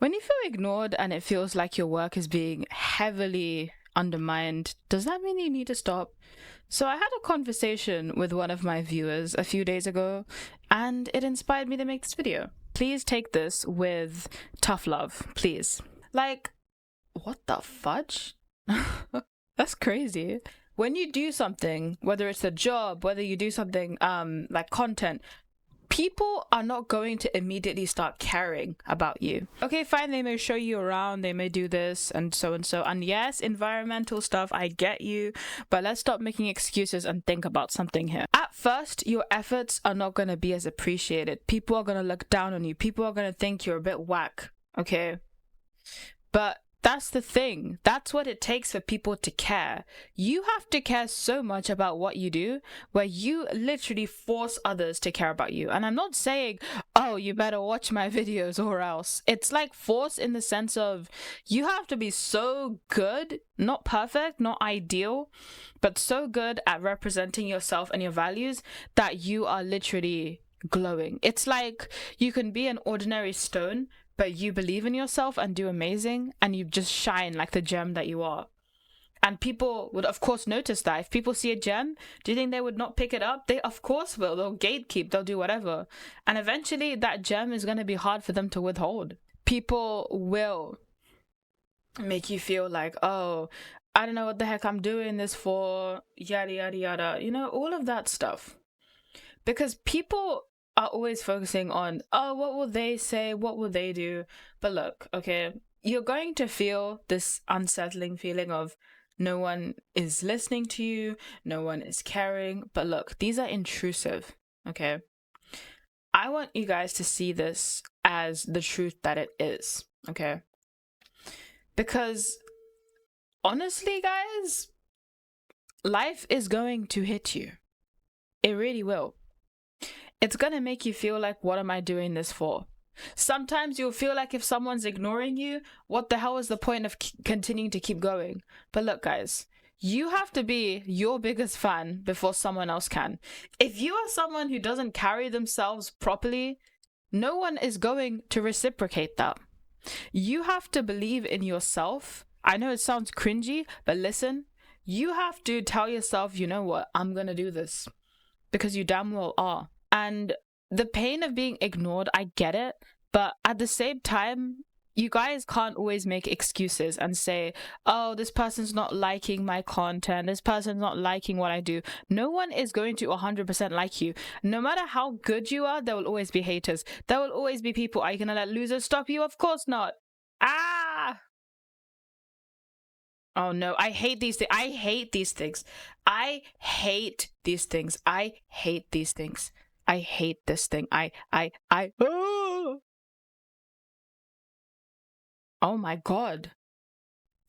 When you feel ignored and it feels like your work is being heavily undermined, does that mean you need to stop? So I had a conversation with one of my viewers a few days ago, and it inspired me to make this video. Please take this with tough love, please. Like, what the fudge? That's crazy. When you do something, whether it's a job, whether you do something like content, people are not going to immediately start caring about you. Okay, fine, they may show you around, they may do this and so and so. And yes, environmental stuff, I get you, but let's stop making excuses and think about something here. At first, your efforts are not going to be as appreciated. People are going to look down on you. People are going to think you're a bit whack, okay? But that's the thing. That's what it takes for people to care. You have to care so much about what you do, where you literally force others to care about you. And I'm not saying, oh, you better watch my videos or else. It's like force in the sense of you have to be so good, not perfect, not ideal, but so good at representing yourself and your values that you are literally glowing. It's like you can be an ordinary stone, but you believe in yourself and do amazing, and you just shine like the gem that you are. And people would, of course, notice that. If people see a gem, do you think they would not pick it up? They, of course, will. They'll gatekeep. They'll do whatever. And eventually, that gem is going to be hard for them to withhold. People will make you feel like, oh, I don't know what the heck I'm doing this for, yada, yada, yada. You know, all of that stuff. Because people are always focusing on, oh, what will they say? What will they do? But look, okay, you're going to feel this unsettling feeling of no one is listening to you, no one is caring. But look, these are intrusive, okay? I want you guys to see this as the truth that it is, okay? Because honestly, guys, life is going to hit you. It really will. It's going to make you feel like, what am I doing this for? Sometimes you'll feel like if someone's ignoring you, what the hell is the point of continuing to keep going? But look, guys, you have to be your biggest fan before someone else can. If you are someone who doesn't carry themselves properly, no one is going to reciprocate that. You have to believe in yourself. I know it sounds cringy, but listen, you have to tell yourself, you know what, I'm going to do this. Because you damn well are. And the pain of being ignored, I get it. But at the same time, you guys can't always make excuses and say, oh, this person's not liking my content. This person's not liking what I do. No one is going to 100% like you. No matter how good you are, there will always be haters. There will always be people. Are you going to let losers stop you? Of course not. Ah! Oh no, I hate these things. I hate these things. I hate these things. I hate these things. I hate this thing. Oh my God.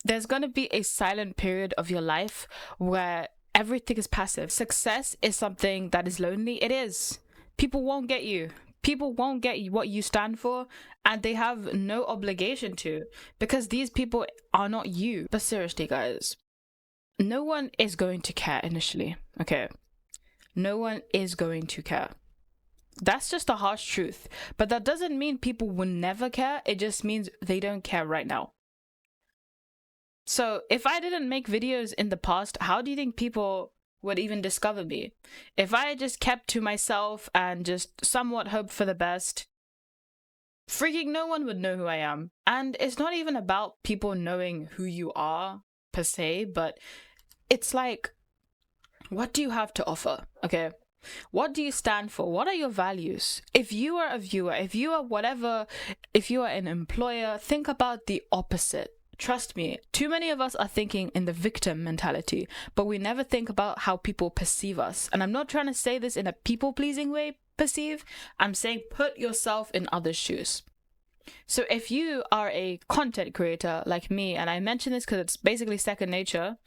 There's going to be a silent period of your life where everything is passive. Success is something that is lonely. It is. People won't get you. People won't get what you stand for, and they have no obligation to, because these people are not you. But seriously, guys, no one is going to care initially, okay? No one is going to care. That's just a harsh truth. But that doesn't mean people will never care. It just means they don't care right now. So if I didn't make videos in the past, how do you think people would even discover me? If I just kept to myself and just somewhat hoped for the best, freaking no one would know who I am. And it's not even about people knowing who you are per se, but it's like, what do you have to offer? Okay. What do you stand for? What are your values? If you are a viewer, if you are whatever, if you are an employer, think about the opposite. Trust me, too many of us are thinking in the victim mentality, but we never think about how people perceive us. And I'm not trying to say this in a people-pleasing way, perceive. I'm saying put yourself in others' shoes. So if you are a content creator like me, and I mention this because it's basically second nature,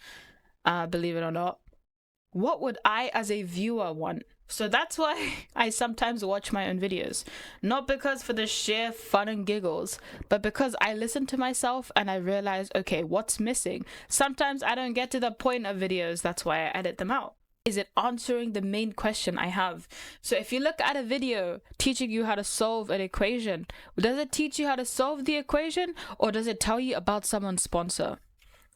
believe it or not, what would I as a viewer want? So that's why I sometimes watch my own videos. Not because for the sheer fun and giggles, but because I listen to myself and I realize, okay, what's missing? Sometimes I don't get to the point of videos, that's why I edit them out. Is it answering the main question I have? So if you look at a video teaching you how to solve an equation, does it teach you how to solve the equation, or does it tell you about someone's sponsor?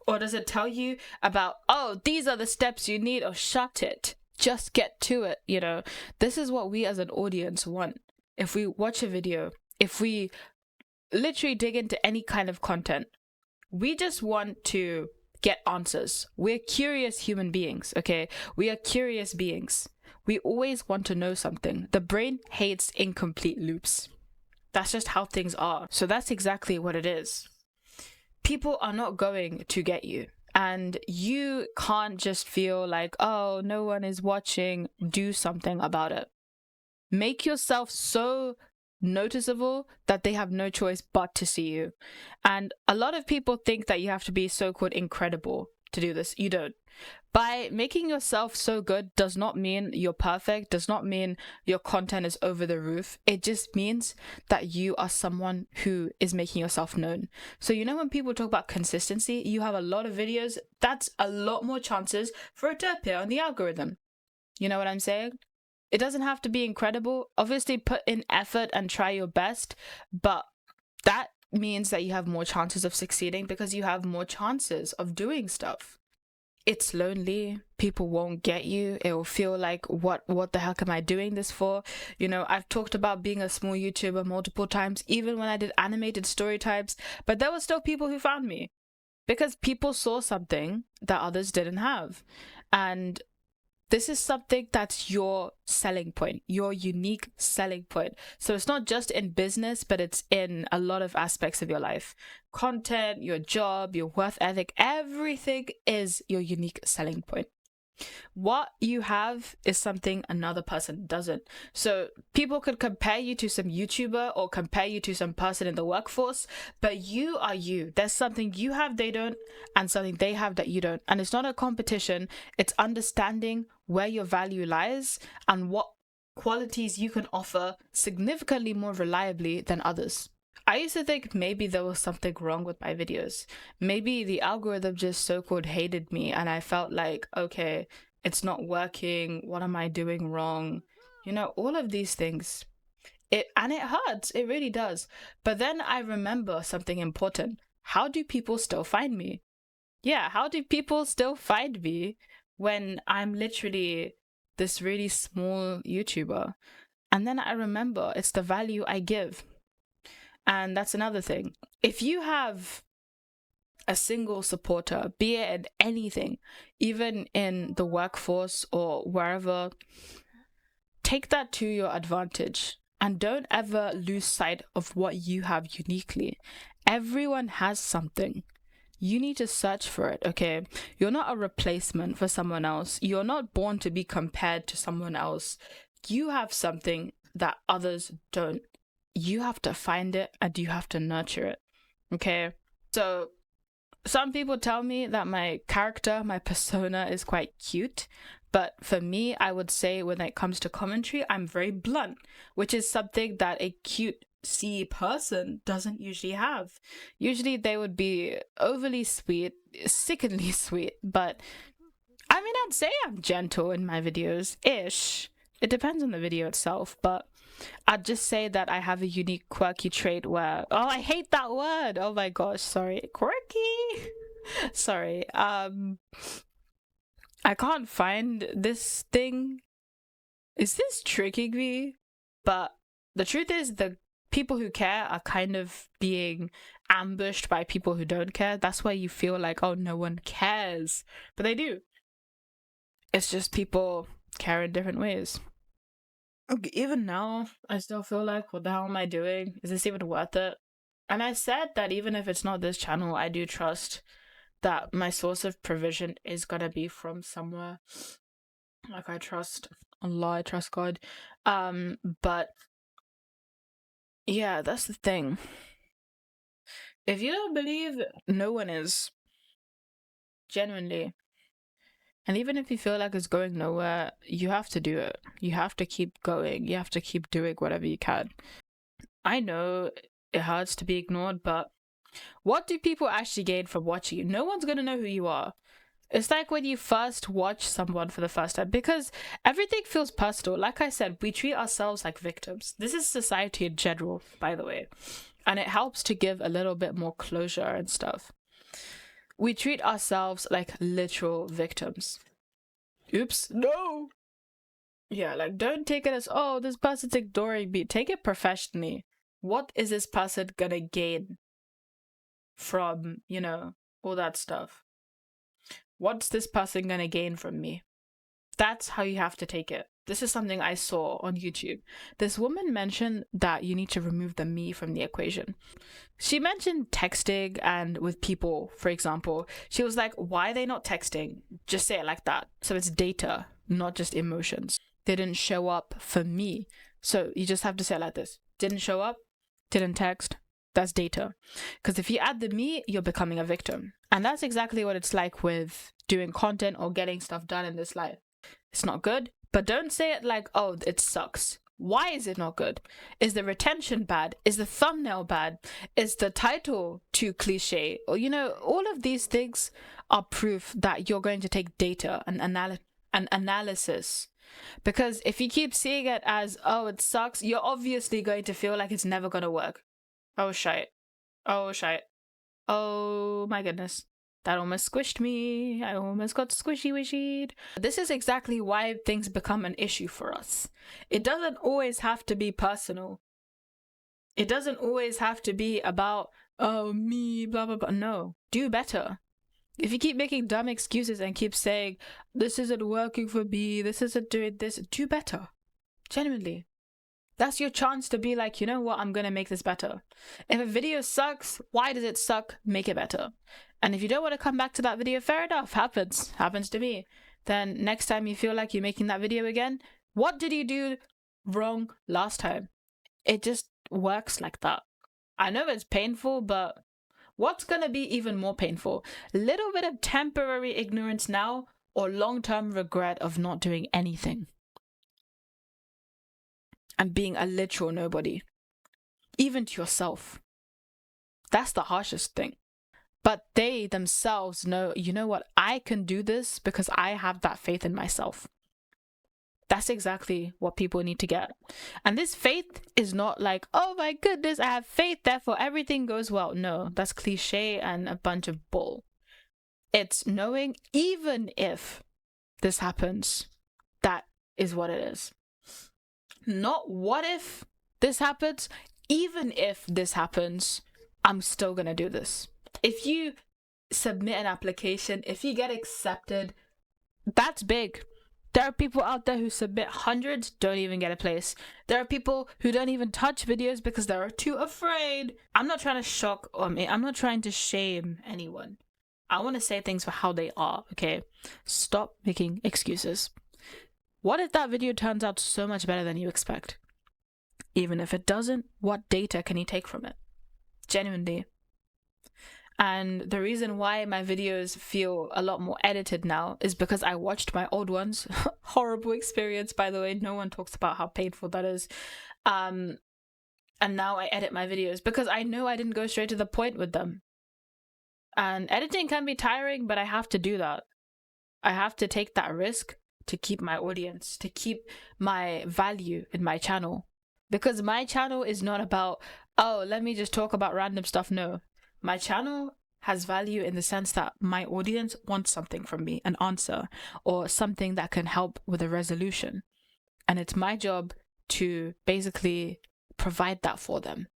Or does it tell you about, oh, these are the steps you need, or shut it, just get to it? You know, this is what we as an audience want. If we watch a video, if we literally dig into any kind of content, we just want to get answers. We're curious human beings, okay? We are curious beings. We always want to know something. The brain hates incomplete loops. That's just how things are. So that's exactly what it is. People are not going to get you. And you can't just feel like, oh, no one is watching. Do something about it. Make yourself so noticeable that they have no choice but to see you. And a lot of people think that you have to be so-called incredible to do this. You don't. By making yourself so good does not mean you're perfect, does not mean your content is over the roof. It just means that you are someone who is making yourself known. So you know when people talk about consistency, you have a lot of videos, that's a lot more chances for it to appear on the algorithm. You know what I'm saying? It doesn't have to be incredible. Obviously, put in effort and try your best, but that means that you have more chances of succeeding because you have more chances of doing stuff. It's lonely. People won't get you. It will feel like, what the heck am I doing this for? You know, I've talked about being a small YouTuber multiple times, even when I did animated story types, but there were still people who found me because people saw something that others didn't have. And this is something that's your selling point, your unique selling point. So it's not just in business, but it's in a lot of aspects of your life. Content, your job, your work ethic, everything is your unique selling point. What you have is something another person doesn't. So people could compare you to some YouTuber or compare you to some person in the workforce, but you are you. There's something you have they don't, and something they have that you don't. And it's not a competition. It's understanding where your value lies and what qualities you can offer significantly more reliably than others. I used to think maybe there was something wrong with my videos. Maybe the algorithm just so-called hated me and I felt like, okay, it's not working. What am I doing wrong? You know, all of these things. It hurts. It really does. But then I remember something important. How do people still find me? Yeah, how do people still find me when I'm literally this really small YouTuber? And then I remember it's the value I give. And that's another thing. If you have a single supporter, be it in anything, even in the workforce or wherever, take that to your advantage and don't ever lose sight of what you have uniquely. Everyone has something. You need to search for it, okay? You're not a replacement for someone else. You're not born to be compared to someone else. You have something that others don't. You have to find it and you have to nurture it, okay? So some people tell me that my character, my persona is quite cute, but for me, I would say when it comes to commentary, I'm very blunt, which is something that a cute person doesn't usually have. Usually they would be overly sweet, sickeningly sweet, but I mean, I'd say I'm gentle in my videos-ish. It depends on the video itself, but I'd just say that I have a unique quirky trait where, oh, I hate that word. Oh my gosh, sorry. Quirky. Sorry. I can't find this thing. Is this tricking me? But the truth is the people who care are kind of being ambushed by people who don't care. That's why you feel like, oh, no one cares. But they do. It's just people care in different ways. Okay, even now, I still feel like, what the hell am I doing? Is this even worth it? And I said that even if it's not this channel, I do trust that my source of provision is gonna be from somewhere. Like, I trust Allah, I trust God. But yeah, that's the thing. If you don't believe, no one is. Genuinely. And even if you feel like it's going nowhere, you have to do it. You have to keep going. You have to keep doing whatever you can. I know it hurts to be ignored, but what do people actually gain from watching you? No one's going to know who you are. It's like when you first watch someone for the first time, because everything feels personal. Like I said, we treat ourselves like victims. This is society in general, by the way. And it helps to give a little bit more closure and stuff. We treat ourselves like literal victims. Oops, no. Yeah, like don't take it as, oh, this person's ignoring me. Take it professionally. What is this person gonna gain from, all that stuff? What's this person gonna gain from me? That's how you have to take it. This is something I saw on YouTube. This woman mentioned that you need to remove the me from the equation. She mentioned texting and with people, for example. She was like, why are they not texting? Just say it like that. So it's data, not just emotions. They didn't show up for me. So you just have to say it like this. Didn't show up, didn't text. That's data. Because if you add the me, you're becoming a victim. And that's exactly what it's like with doing content or getting stuff done in this life. It's not good, but don't say it like, oh, it sucks. Why is it not good? Is the retention bad? Is the thumbnail bad? Is the title too cliche? Or, all of these things are proof that you're going to take data and analysis. Because if you keep seeing it as, oh, it sucks, you're obviously going to feel like it's never going to work. Oh, shite. Oh, shite. Oh, my goodness. That almost squished me. I almost got squishy-wishied. This is exactly why things become an issue for us. It doesn't always have to be personal. It doesn't always have to be about, oh, me, blah, blah, blah. No, do better. If you keep making dumb excuses and keep saying, this isn't working for me, this isn't doing this, do better. Genuinely. That's your chance to be like, you know what, I'm going to make this better. If a video sucks, why does it suck? Make it better. And if you don't want to come back to that video, fair enough, happens to me. Then next time you feel like you're making that video again, what did you do wrong last time? It just works like that. I know it's painful, but what's going to be even more painful? Little bit of temporary ignorance now or long-term regret of not doing anything? And being a literal nobody, even to yourself. That's the harshest thing. But they themselves know, you know what, I can do this because I have that faith in myself. That's exactly what people need to get. And this faith is not like, oh my goodness, I have faith, therefore everything goes well. No, that's cliche and a bunch of bull. It's knowing even if this happens, that is what it is. Not what if this happens, even if this happens, I'm still gonna do this. If you submit an application, if you get accepted, that's big. There are people out there who submit hundreds, don't even get a place. There are people who don't even touch videos because they're too afraid. I'm not trying to shock I'm not trying to shame anyone. I want to say things for how they are, okay? Stop making excuses. What if that video turns out so much better than you expect? Even if it doesn't, what data can you take from it? Genuinely. And the reason why my videos feel a lot more edited now is because I watched my old ones. Horrible experience, by the way. No one talks about how painful that is. And now I edit my videos because I know I didn't go straight to the point with them. And editing can be tiring, but I have to do that. I have to take that risk to keep my audience, to keep my value in my channel. Because my channel is not about, oh, let me just talk about random stuff. No. My channel has value in the sense that my audience wants something from me, an answer, or something that can help with a resolution. And it's my job to basically provide that for them.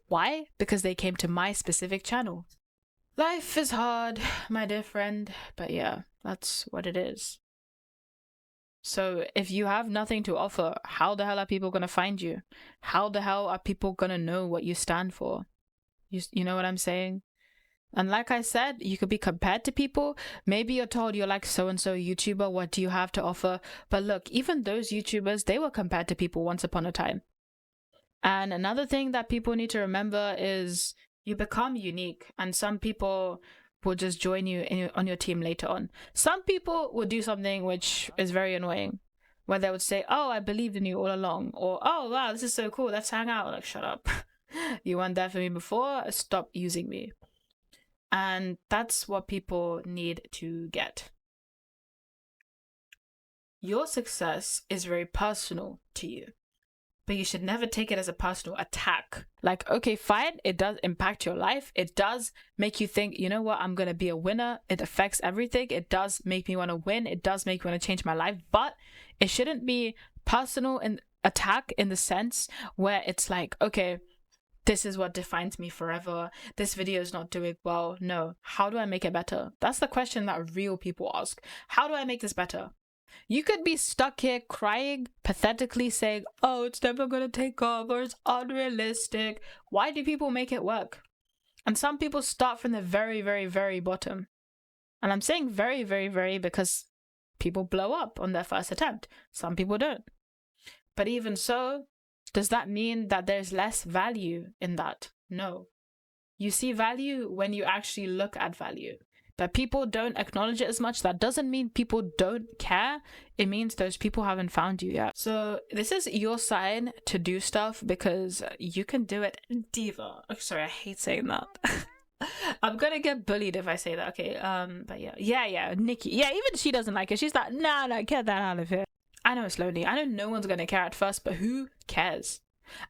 Why? Because they came to my specific channel. Life is hard, my dear friend, but yeah, that's what it is. So if you have nothing to offer, how the hell are people going to find you? How the hell are people going to know what you stand for? You know what I'm saying? And like I said, you could be compared to people. Maybe you're told you're like so-and-so YouTuber, what do you have to offer? But look, even those YouTubers, they were compared to people once upon a time. And another thing that people need to remember is you become unique, and some people will just join you on your team later on. Some people will do something which is very annoying, where they would say, oh, I believed in you all along, or oh wow, this is so cool, let's hang out. Like, shut up. You weren't there for me before, stop using me. And that's what people need to get. Your success is very personal to you, but you should never take it as a personal attack. Like, okay, fine, it does impact your life. It does make you think, you know what, I'm going to be a winner. It affects everything. It does make me want to win. It does make me want to change my life, but it shouldn't be personal and attack in the sense where it's like, okay, this is what defines me forever. This video is not doing well. No, how do I make it better? That's the question that real people ask. How do I make this better? You could be stuck here crying, pathetically saying, oh, it's never going to take off or it's unrealistic. Why do people make it work? And some people start from the very, very, very bottom. And I'm saying very, very, very because people blow up on their first attempt. Some people don't. But even so, does that mean that there's less value in that? No. You see value when you actually look at value. But people don't acknowledge it as much. That doesn't mean people don't care. It means those people haven't found you yet. So this is your sign to do stuff because you can do it, diva. Oh, sorry, I hate saying that. I'm gonna get bullied if I say that. Okay, but yeah, Nikki. Yeah, even she doesn't like it. She's like, nah, get that out of here. I know it's lonely. I know no one's gonna care at first, but who cares?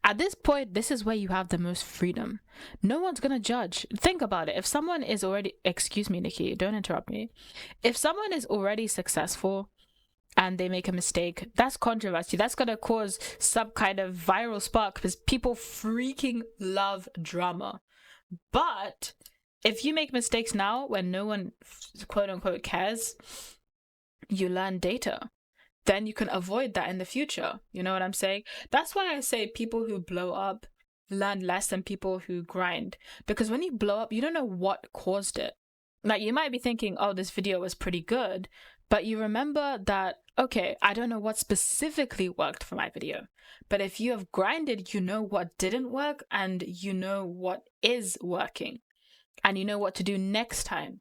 At this point, this is where you have the most freedom. No one's gonna judge. Think about it. If someone is already, excuse me, Nikki, don't interrupt me. If someone is already successful and they make a mistake, that's controversy. That's gonna cause some kind of viral spark because people freaking love drama. But if you make mistakes now when no one quote unquote cares, you learn data. Then you can avoid that in the future. You know what I'm saying? That's why I say people who blow up learn less than people who grind. Because when you blow up, you don't know what caused it. Like, you might be thinking, oh, this video was pretty good, but you remember that, okay, I don't know what specifically worked for my video. But if you have grinded, you know what didn't work and you know what is working. And you know what to do next time.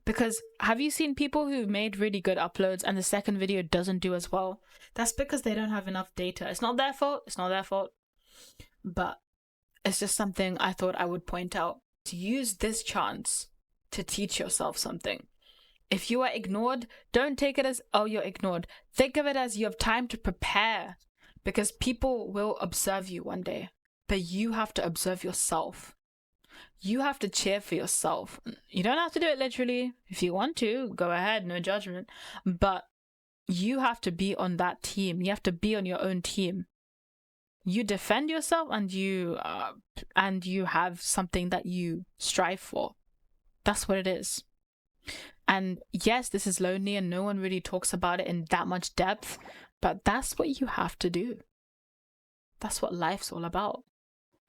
Because have you seen people who made really good uploads and the second video doesn't do as well? That's because they don't have enough data. It's not their fault. It's not their fault. But it's just something I thought I would point out. To use this chance to teach yourself something. If you are ignored, don't take it as, oh, you're ignored. Think of it as you have time to prepare. Because people will observe you one day. But you have to observe yourself. You have to cheer for yourself. You don't have to do it literally. If you want to, go ahead, no judgment. But you have to be on that team. You have to be on your own team. You defend yourself and you have something that you strive for. That's what it is. And yes, this is lonely and no one really talks about it in that much depth, but that's what you have to do. That's what life's all about.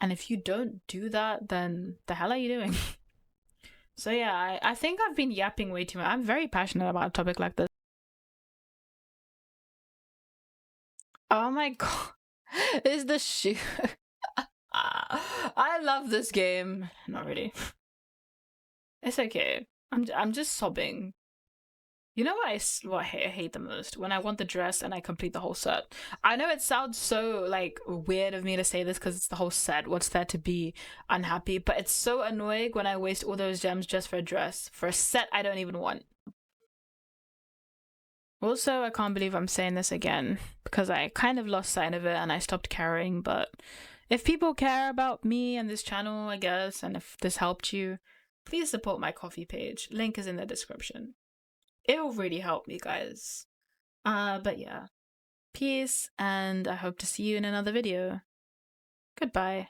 And if you don't do that, then the hell are you doing? So yeah, I think I've been yapping way too much. I'm very passionate about a topic like this. Oh my god. Is the shoe. I love this game. Not really. It's okay. I'm just sobbing. You know what I hate the most? When I want the dress and I complete the whole set. I know it sounds so like weird of me to say this because it's the whole set. What's there to be unhappy? But it's so annoying when I waste all those gems just for a dress. For a set I don't even want. Also, I can't believe I'm saying this again because I kind of lost sight of it and I stopped caring. But if people care about me and this channel, I guess, and if this helped you, please support my Ko-fi page. Link is in the description. It will really help me, guys. But yeah. Peace, and I hope to see you in another video. Goodbye.